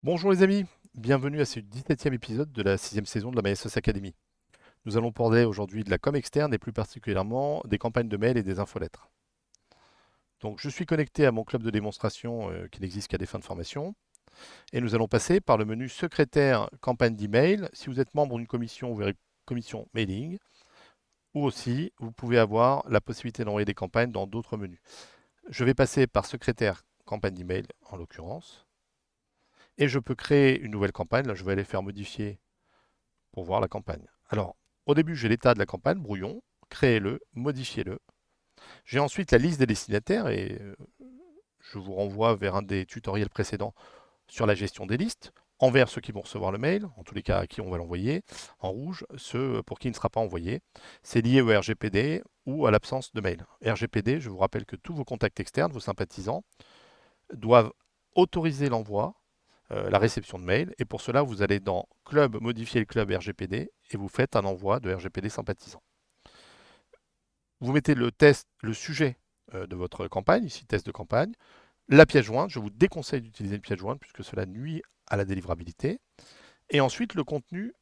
Bonjour les amis, bienvenue à ce 17e épisode de la 6e saison de la MySOS Academy. Nous allons parler aujourd'hui de la com externe et plus particulièrement des campagnes de mail et des infolettres. Donc je suis connecté à mon club de démonstration qui n'existe qu'à des fins de formation et nous allons passer par le menu secrétaire campagne d'email. Si vous êtes membre d'une commission, vous verrez commission mailing ou aussi vous pouvez avoir la possibilité d'envoyer des campagnes dans d'autres menus. Je vais passer par secrétaire campagne d'email en l'occurrence et je peux créer une nouvelle campagne. Là je vais aller faire modifier pour voir la campagne. Alors, au début, j'ai l'état de la campagne, brouillon, créez-le, modifiez-le. J'ai ensuite la liste des destinataires et je vous renvoie vers un des tutoriels précédents sur la gestion des listes. En vert, ceux qui vont recevoir le mail, en tous les cas à qui on va l'envoyer. En rouge, ceux pour qui il ne sera pas envoyé. C'est lié au RGPD ou à l'absence de mail. RGPD, je vous rappelle que tous vos contacts externes, vos sympathisants, doivent autoriser l'envoi la réception de mail. Et pour cela, vous allez dans Club, modifier le club RGPD et vous faites un envoi de RGPD sympathisant. Vous mettez le test, le sujet de votre campagne, ici test de campagne, la pièce jointe, je vous déconseille d'utiliser une pièce jointe puisque cela nuit à la délivrabilité, et ensuite le contenu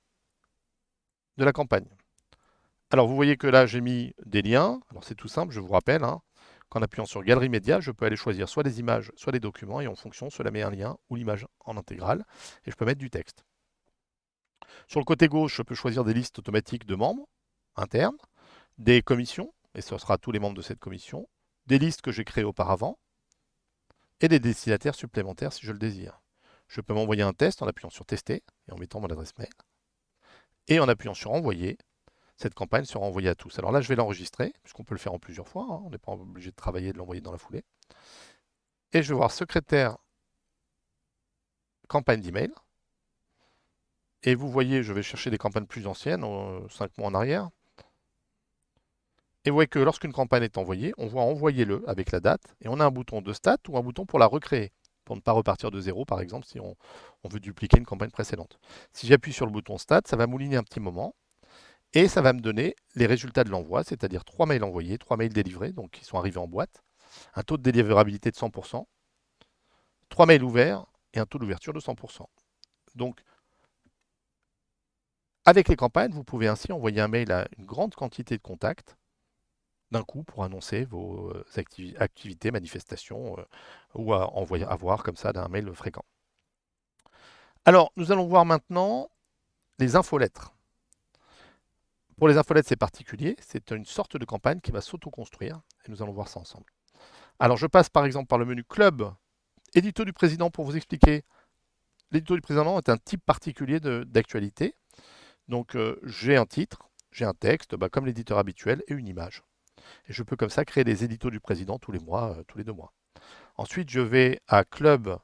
de la campagne. Alors vous voyez que là j'ai mis des liens, alors c'est tout simple, je vous rappelle, hein, qu'en appuyant sur Galerie Média, je peux aller choisir soit des images, soit des documents, et en fonction, cela met un lien ou l'image en intégrale, et je peux mettre du texte. Sur le côté gauche, je peux choisir des listes automatiques de membres internes, des commissions, et ce sera tous les membres de cette commission, des listes que j'ai créées auparavant, et des destinataires supplémentaires si je le désire. Je peux m'envoyer un test en appuyant sur Tester et en mettant mon adresse mail. Et en appuyant sur Envoyer, cette campagne sera envoyée à tous. Alors là, je vais l'enregistrer, puisqu'on peut le faire en plusieurs fois. Hein, on n'est pas obligé de travailler et de l'envoyer dans la foulée. Et je vais voir Secrétaire campagne d'email. Et vous voyez, je vais chercher des campagnes plus anciennes, 5 mois en arrière. Et vous voyez que lorsqu'une campagne est envoyée, on voit envoyer-le avec la date, et on a un bouton de stat ou un bouton pour la recréer, pour ne pas repartir de zéro, par exemple, si on veut dupliquer une campagne précédente. Si j'appuie sur le bouton stat, ça va mouliner un petit moment, et ça va me donner les résultats de l'envoi, c'est-à-dire 3 mails envoyés, 3 mails délivrés, donc qui sont arrivés en boîte, un taux de délivrabilité de 100%, 3 mails ouverts et un taux d'ouverture de 100%. Donc, avec les campagnes, vous pouvez ainsi envoyer un mail à une grande quantité de contacts d'un coup pour annoncer vos activités, manifestations ou à envoyer, avoir comme ça d'un mail fréquent. Alors, nous allons voir maintenant les infolettres. Pour les infolettres, c'est particulier. C'est une sorte de campagne qui va s'auto-construire et nous allons voir ça ensemble. Alors, je passe par exemple par le menu Club, édito du président pour vous expliquer. L'édito du président est un type particulier d'actualité. Donc, j'ai un titre, j'ai un texte, comme l'éditeur habituel, et une image. Et je peux comme ça créer des éditos du président tous les mois, tous les 2 mois. Ensuite, je vais à Club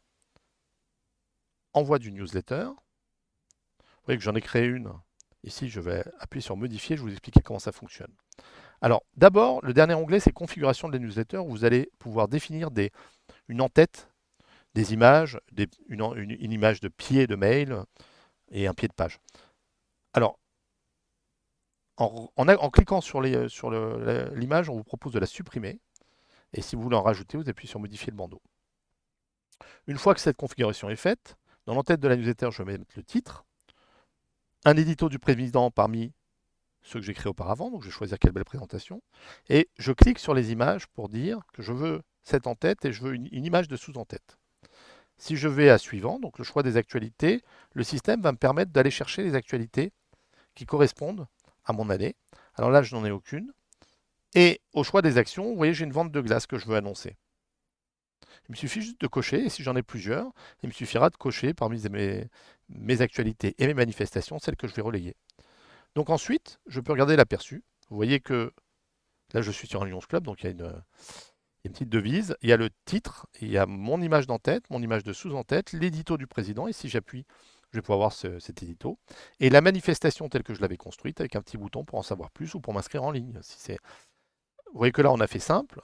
Envoi du newsletter. Vous voyez que j'en ai créé une. Ici, je vais appuyer sur Modifier, je vais vous expliquer comment ça fonctionne. Alors, d'abord, le dernier onglet, c'est Configuration de la newsletter, où vous allez pouvoir définir une en-tête, des images, une image de pied de mail et un pied de page. Alors, en cliquant sur l'image, on vous propose de la supprimer. Et si vous voulez en rajouter, vous appuyez sur Modifier le bandeau. Une fois que cette configuration est faite, dans l'entête de la newsletter, je vais mettre le titre, un édito du président parmi ceux que j'ai créés auparavant, donc je vais choisir quelle belle présentation, et je clique sur les images pour dire que je veux cette en-tête et je veux une image de sous-en-tête. Si je vais à suivant, donc le choix des actualités, le système va me permettre d'aller chercher les actualités qui correspondent à mon année. Alors là, je n'en ai aucune. Et au choix des actions, vous voyez, j'ai une vente de glace que je veux annoncer. Il me suffit juste de cocher, et si j'en ai plusieurs, il me suffira de cocher parmi mes actualités et mes manifestations, celles que je vais relayer. Donc ensuite, je peux regarder l'aperçu. Vous voyez que là, je suis sur un Lions Club, donc il y a une petite devise. Il y a le titre, il y a mon image d'en-tête, mon image de sous-en-tête, l'édito du président, et si j'appuie, je vais pouvoir voir cet édito. Et la manifestation telle que je l'avais construite, avec un petit bouton pour en savoir plus ou pour m'inscrire en ligne. Vous voyez que là, on a fait simple.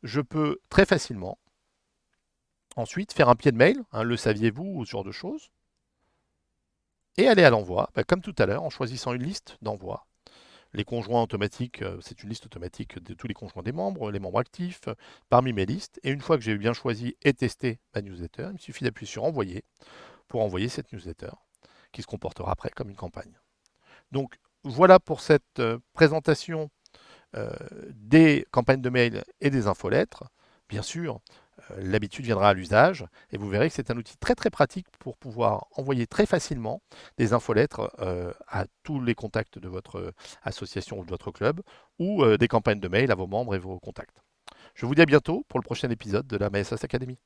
Je peux très facilement ensuite faire un pied de mail, hein, le saviez-vous, ou ce genre de choses, et aller à l'envoi, comme tout à l'heure, en choisissant une liste d'envoi. Les conjoints automatiques, c'est une liste automatique de tous les conjoints des membres, les membres actifs, parmi mes listes. Et une fois que j'ai bien choisi et testé ma newsletter, il me suffit d'appuyer sur Envoyer pour envoyer cette newsletter qui se comportera après comme une campagne. Donc voilà pour cette présentation des campagnes de mail et des infolettres. Bien sûr, l'habitude viendra à l'usage et vous verrez que c'est un outil très très pratique pour pouvoir envoyer très facilement des infolettres à tous les contacts de votre association ou de votre club ou des campagnes de mail à vos membres et vos contacts. Je vous dis à bientôt pour le prochain épisode de la MSS Academy.